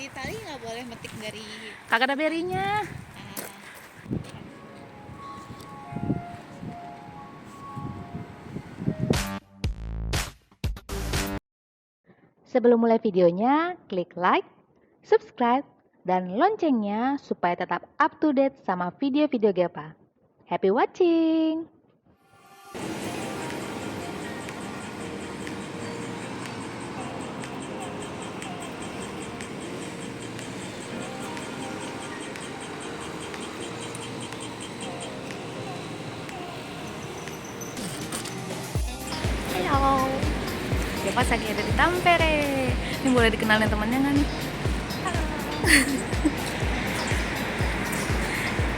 di Itali nggak boleh metik dari Kagak ada berinya. Sebelum mulai videonya, klik like, subscribe, dan loncengnya supaya tetap up to date sama video-video Gepa. Happy watching! Halo, Gepa lagi ada di Tampere. Ini boleh dikenalin temannya nggak nih?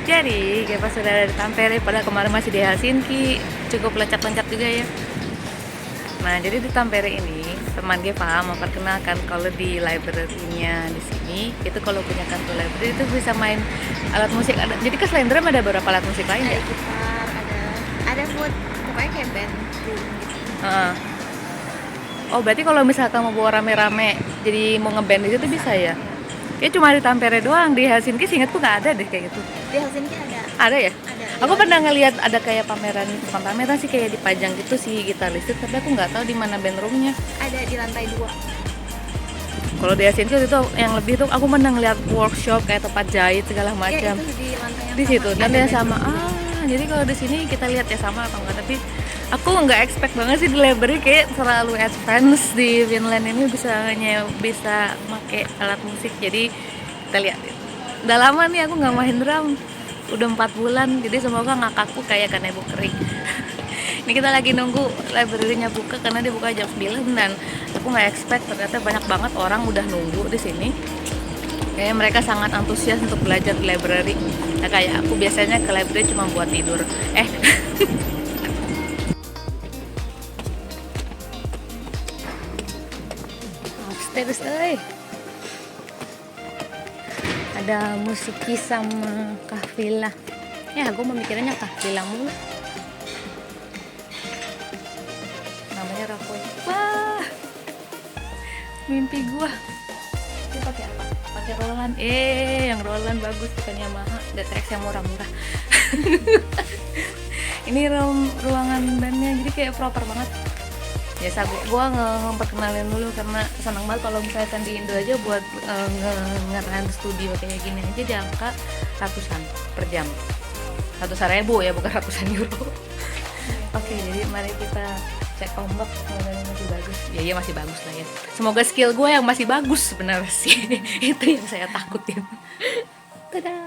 Jadi, Gepa sudah ada di Tampere, padahal kemarin masih di Helsinki. Cukup loncat-loncat juga ya. Nah, jadi di Tampere ini teman Gepa memperkenalkan kalau di library-nya di sini itu kalau punya kartu library itu bisa main alat musik. Jadi selain drum ada beberapa alat musik lain ya? ada gitar, ada buat pokoknya kayak band room gitu. Heeh. Oh, berarti kalau misalkan mau bawa rame-rame jadi mau ngeband di situ bisa ya? Kayak cuma di Tampere doang, di Helsinki seingatku nggak ada deh kayak gitu. Di Helsinki ada. Ada ya? Ada. Aku pernah ngeliat ada kayak pameran, bukan pameran sih, kayak dipajang gitu sih gitar listrik, tapi aku nggak tahu di mana band roomnya. Ada di lantai 2. Kalau di Helsinki itu yang lebih tuh aku pernah ngeliat workshop kayak tempat jahit segala Ya, macam. itu di lantai yang Di sama. situ dan Ada yang band sama. room. Jadi kalau di sini kita lihat ya sama atau enggak, tapi aku nggak expect banget sih di library kayak terlalu advance di Finland ini bisa pakai alat musik. Jadi kita lihat. Udah lama nih aku nggak main drum, udah 4 bulan, jadi semoga ngakakku kayak kanebo kering. Ini kita lagi nunggu library-nya buka karena dia buka jam 9 dan aku nggak expect ternyata banyak banget orang udah nunggu di sini. Kayaknya mereka sangat antusias untuk belajar di library. Nah, kayak aku biasanya ke library cuma buat tidur. Upstairs, ada musiki sama kahvila. Ya, gue memikirnya kahvila mulu. Namanya Rakoy. Wah, mimpi gua. Ini pakai apa? Pakai Roland. Yang Roland bagus, bukan Yamaha. DTX yang murah-murah. Ini ruangan bandnya, jadi kayak proper banget. Biasa gua memperkenalin dulu karena senang banget kalau misalkan di Indo aja buat ngeran studio kayak gini aja di angka ratusan per jam. 100.000 ya, bukan ratusan euro. Oke, jadi mari kita cek ombak. Semoga ini masih bagus. Ya, iya masih bagus lah ya. Semoga skill gue yang masih bagus sebenarnya sih. Itu yang saya takutin. Tada.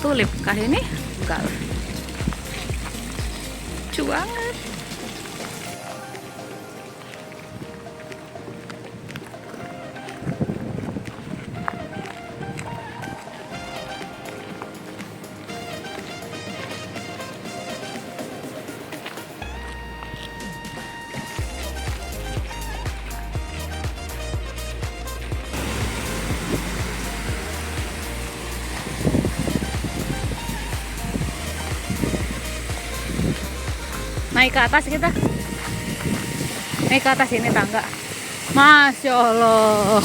Tulip kah ini? Enggak lah. Lucu banget. Naik ke atas kita. Naik ke atas ini tangga. Masya Allah.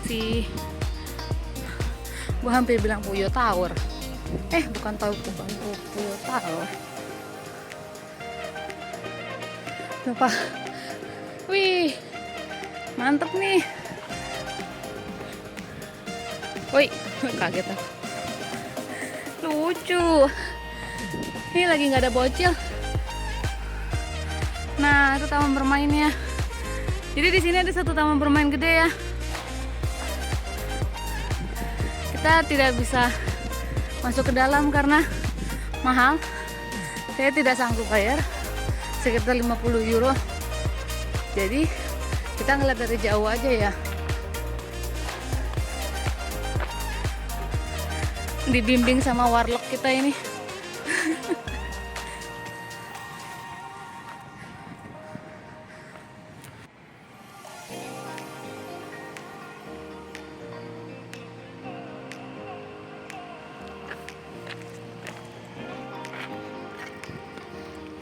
sih. Gue hampir bilang Puyo Tower. Bukan Puyo Tower. Lupa. Wih, mantep nih. Woi, kaget aku. Lucu. Ini lagi nggak ada bocil. Nah, itu taman bermainnya. Jadi di sini ada satu taman bermain gede ya. Kita tidak bisa masuk ke dalam karena mahal. Saya tidak sanggup bayar sekitar 50 euro. Jadi kita ngeliat dari jauh aja ya. Dibimbing sama warlock kita ini.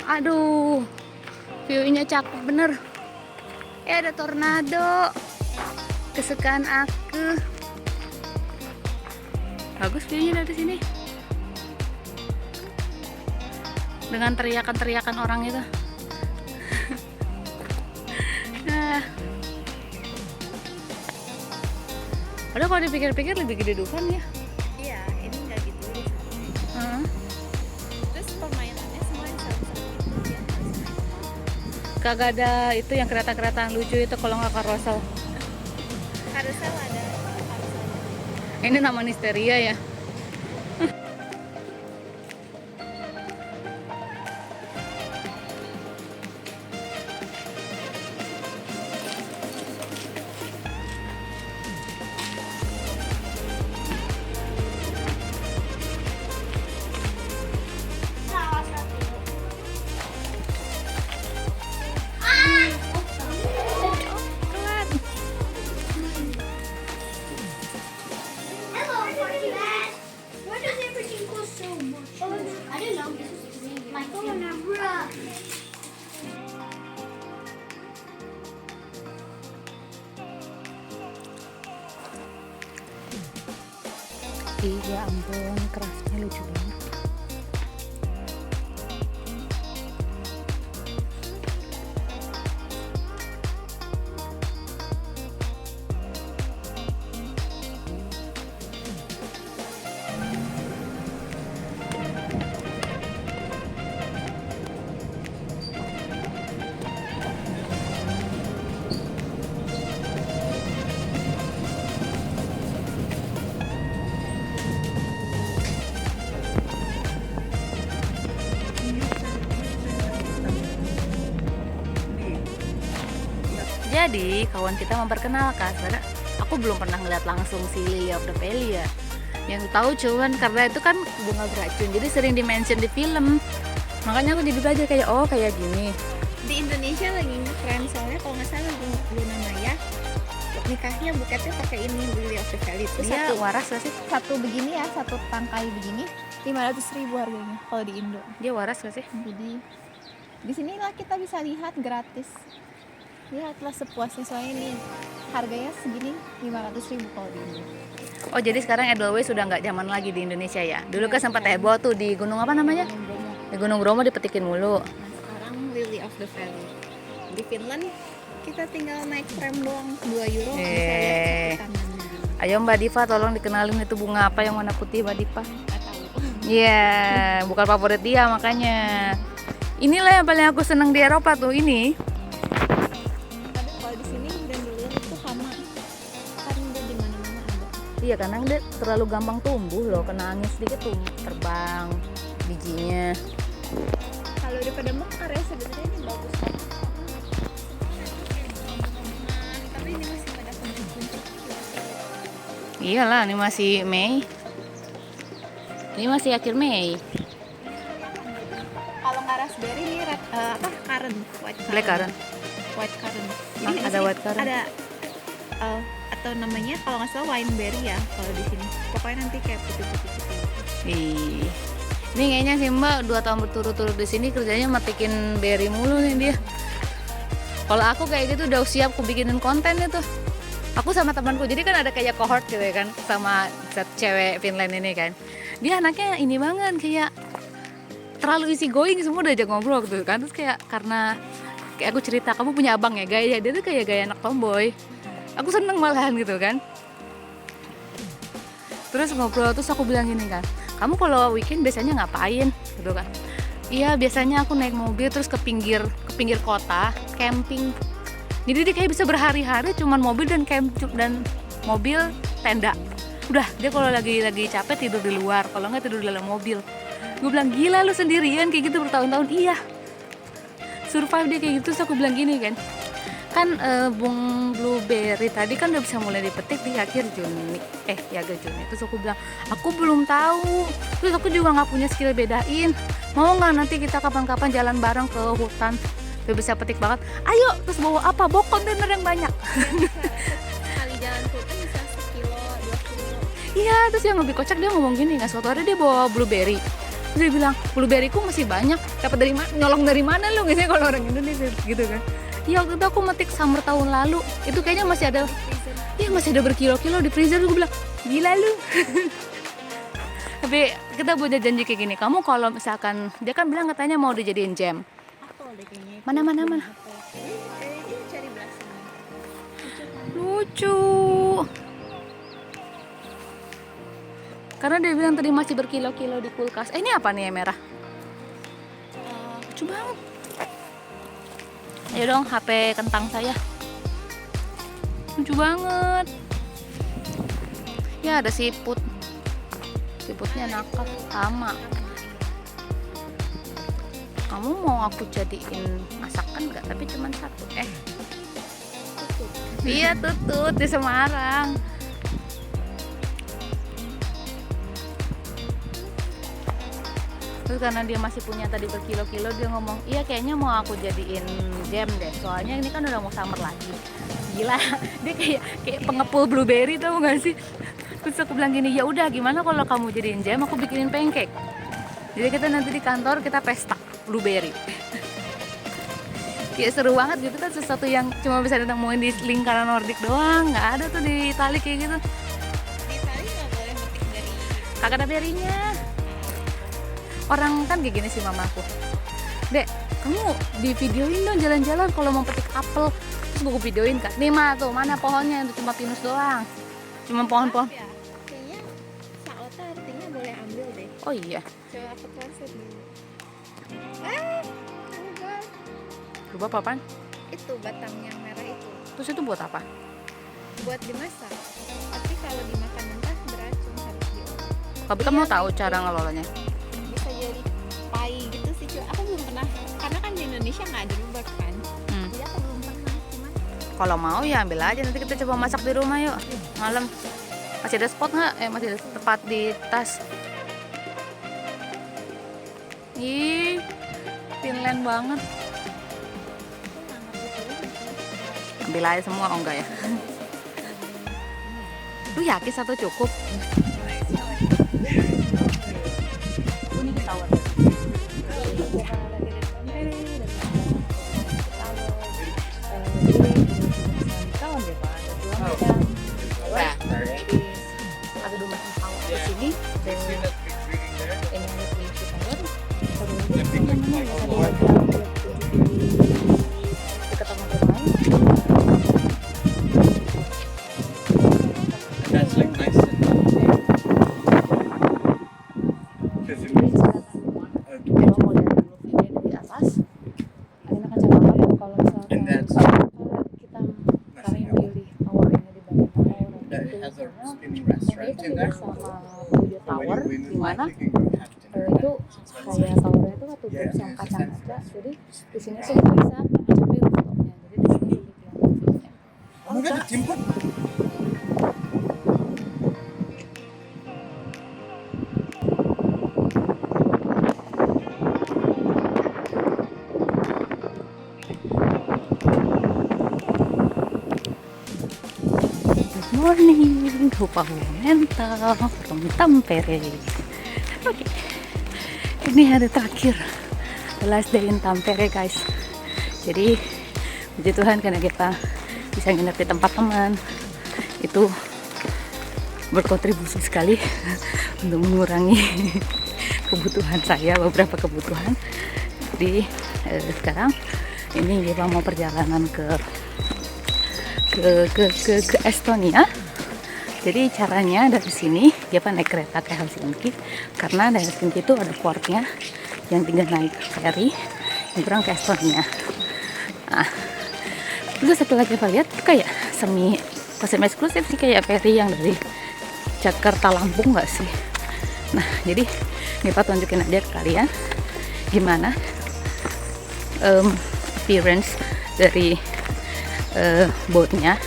Aduh, view-nya cakep bener. Ada tornado. Kesukaan aku. Bagus view-nya dari sini. Dengan teriakan-teriakan orang itu. Nah. Padahal kalau dipikir-pikir lebih gede Dufan ya. Iya, ini nggak gitu deh. Terus permainannya semua yang seru-seru gitu ya. Kagak ada itu yang kereta-kereta lucu itu kalau nggak karosel. Carousel ada. Carousel. Ini nama Histeria ya. Hello, Forty Bad. Why does everything cost so much? I don't know. This is my phone number. Iya ampun, craftnya lucu banget. Jadi kawan kita memperkenalkan, sebenarnya aku belum pernah ngeliat langsung si Lily of the Valley ya. Yang tahu cuman karena itu kan bunga beracun, jadi sering di-mention di film. Makanya aku jadi belajar kayak oh kayak gini. Di Indonesia lagi nge-trend soalnya kalau nggak salah Luna Maya nikahnya buketnya pakai ini Lily of the Valley. Itu Dia satu, waras gak sih? satu begini ya, satu tangkai begini 500.000 harganya kalau di Indo. Dia waras gak sih? Jadi di sinilah kita bisa lihat gratis. Lihatlah sepuasnya soalnya ini harganya segini 500.000 kalau di Indo. Oh jadi sekarang Edelweiss sudah nggak zaman lagi di Indonesia ya? Dulu kan sempat heboh tuh di gunung apa namanya? Di Gunung Bromo dipetikin mulu. Nah sekarang Lily of the Valley. Di Finland kita tinggal naik tram doang 2 euro bisa lihat tamannya. Ayo Mbak Diva tolong dikenalin itu bunga apa yang warna putih Mbak Diva? Nggak tahu. Iya, bukan favorit dia makanya. Inilah yang paling aku seneng di Eropa tuh ini. Tapi kalau di sini dandelion itu hama. Kan dia di mana-mana ada. Iya karena dia terlalu gampang tumbuh loh, kena angin sedikit tuh terbang bijinya. Kalau daripada mekar ya sebenarnya ini bagus banget. Tapi ini masih pada kuncup-kuncup. Iyalah, ini masih Mei. Ini masih akhir Mei. Kalau nggak raspberry ini currant, white currant. Black currant. White currant. Ah, di ada sini white currant. Ada atau namanya kalau nggak salah wineberry ya kalau di sini. Pokoknya nanti kayak putih-putih gitu. Ih. Ini kayaknya sih Mbak 2 tahun berturut-turut di sini kerjanya matikin berry mulu nih dia. Kalau aku kayak gitu udah siap aku bikinin konten itu. aku sama temanku, jadi kan ada kayak cohort gitu ya kan, sama cewek Finland ini kan, dia anaknya ini banget, kayak terlalu easy going, semua udah aja ngobrol gitu kan. Terus kayak karena kayak aku cerita, kamu punya abang ya, gaya dia tuh kayak gaya anak tomboy, aku seneng malahan gitu kan. Terus ngobrol, terus aku bilang gini kan, kamu kalau weekend biasanya ngapain gitu kan. Iya, biasanya aku naik mobil terus ke pinggir kota camping. Jadi dia kayak bisa berhari-hari cuman mobil dan dan mobil tenda. Udah, dia kalau lagi capek tidur di luar, kalau nggak tidur di dalam mobil. Gue bilang, gila lu sendirian kayak gitu bertahun-tahun. Iya, survive dia kayak gitu. Terus aku bilang gini kan, bung blueberry tadi kan udah bisa mulai dipetik di akhir Juni, agak Juni. Terus aku bilang, aku belum tahu. Terus aku juga nggak punya skill bedain. Mau nggak nanti kita kapan-kapan jalan bareng ke hutan? Udah bisa petik banget. Ayo, terus bawa apa? Bawa kontainer yang banyak. Kali jalan hutan bisa 1 kilo, 2 kilo. Iya, terus yang lebih kocak dia ngomong gini, nggak, suatu hari dia bawa blueberry. Terus dia bilang, blueberryku masih banyak. Dapat dari mana? Nyolong dari mana lu? Biasanya kalau orang Indonesia gitu kan. Iya, waktu itu aku metik summer tahun lalu. Itu kayaknya masih ada. Iya, masih ada berkilo-kilo di freezer. Gue bilang, gila lu. Tapi kita punya janji kayak gini. Kamu kalau misalkan, dia kan bilang katanya mau dijadiin jam. Mana. Ini cari belasang. Lucu. Karena dia bilang tadi masih berkilo-kilo di kulkas. Ini apa nih yang merah? Lucu banget. Ayo dong, HP kentang saya. Lucu banget. Ya, ada siput. Siputnya nakal sama. Kamu mau aku jadiin masakan nggak? Tapi cuma satu. Tutut. Iya, tutut di Semarang. Terus karena dia masih punya tadi berkilo-kilo, dia ngomong, iya kayaknya mau aku jadiin jam deh. Soalnya ini kan udah mau summer lagi. Gila, dia kayak pengepul blueberry, tau gak sih? Terus aku bilang gini, ya udah gimana kalau kamu jadiin jam, aku bikinin pancake. Jadi kita nanti di kantor kita pesta blueberry. Ya seru banget gitu kan, sesuatu yang cuma bisa ditemuin di lingkaran Nordik doang, nggak ada tuh di Itali kayak gitu. Di Itali nggak boleh metik dari Kagak ada berinya. Orang kan kayak gini sih mamaku, Dek, kamu di videoin dong jalan-jalan kalau mau petik apel. Terus gue videoin kan, nih Ma tuh, mana pohonnya, itu cuma pinus doang, cuma pohon-pohon. ya. Kayaknya saota artinya boleh ambil deh. Oh iya, Coba aku translate dulu. Enggak. coba apaan? Itu batang yang merah itu Terus itu buat apa? buat dimasak. Tapi kalau dimakan mentah beracun, harus diolah. Tapi kamu tahu cara ngelolanya? Bisa jadi pai gitu sih. Aku belum pernah, karena kan di Indonesia nggak ada rubak kan. Jadi aku belum pernah. Cuman Kalau mau ya ambil aja, nanti kita coba masak di rumah yuk, malam. Masih ada spot nggak? Masih ada tempat di tas. Ih, Finland banget. Ambil aja semua, oh enggak ya? Lu yakin satu cukup? Ini ketahuan. Ada dua macam sawah di sini. Ini ada kelinci tower. Dekat sama bermain. That's like nice. Kalau mau lihat view-nya dari atas, Alina kan cakap banget kalau misalkan And that's- kita paling pilih tower ini dibanding tower That it has a spinning restaurant in there. sama Puyo So when Tower, you win di in life, mana you can go have dinner. itu kayak towernya itu tutup sama kaca-kaca, jadi di sini tuh kita bisa mencapai rooftopnya, jadi di sini lebih kelihatan view-nya. Oh, good. Jemput. Good morning, rupa mental, Tampere. Oke, ini hari terakhir, the last day in Tampere guys. Jadi puji Tuhan karena kita bisa nginep di tempat teman, itu berkontribusi sekali untuk mengurangi kebutuhan saya, beberapa kebutuhan. Jadi sekarang ini kita mau perjalanan ke Estonia. Jadi caranya dari sini kita naik kereta ke Helsinki, karena dari Helsinki itu ada portnya yang tinggal naik ferry nyebrang ke Estonia. Nah, terus setelah kita lihat kayak semi eksklusif sih, kayak ferry yang dari Jakarta Lampung nggak sih. Nah, jadi Nipa tunjukin aja ke kalian gimana appearance dari boatnya.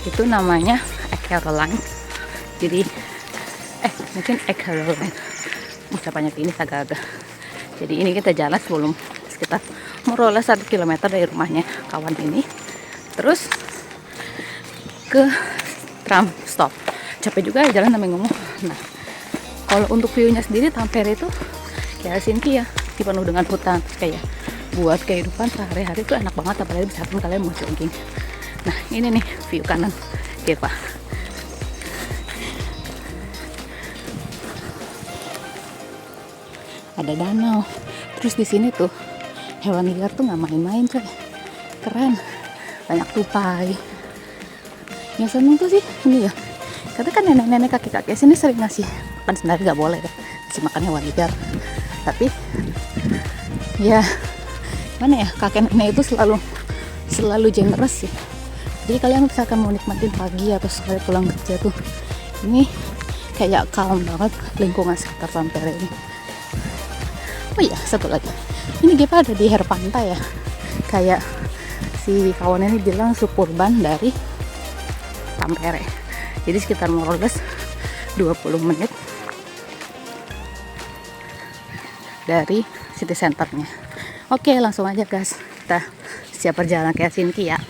Itu namanya Caroline. Jadi mungkin Caroline ucapannya ini agak-agak. Jadi ini kita jalan sebelum sekitar merolah 1 kilometer dari rumahnya kawan ini, terus ke tram stop. Capek juga ya jalan sampai ngomong. Nah, kalau untuk view-nya sendiri Tampere itu kayak Helsinki ya, dipenuh dengan hutan. Kayak buat kehidupan sehari-hari itu enak banget, apalagi misalkan kalian mau jogging. Nah, ini nih view kanan Kepa. Ada danau. Terus di sini tuh hewan liar tuh nggak main-main coy. Keren. Banyak tupai. Yang seneng tuh sih ini ya. Karena kan nenek-nenek kakek-kakek sini sering ngasih makan sendiri, nggak boleh kan ngasih makan hewan liar. Tapi ya mana ya, kakek nenek itu selalu generous sih. Jadi kalian misalkan mau nikmatin pagi atau sekali pulang kerja tuh, ini kayak calm banget lingkungan sekitar Tampere ini. Oh iya, satu lagi, ini Gepa ada di air pantai ya, kayak si kawan ini bilang suburban dari Tampere. Jadi sekitar Morales 20 menit dari city centernya. Oke, langsung aja guys, kita siap perjalanan ke Helsinki ya.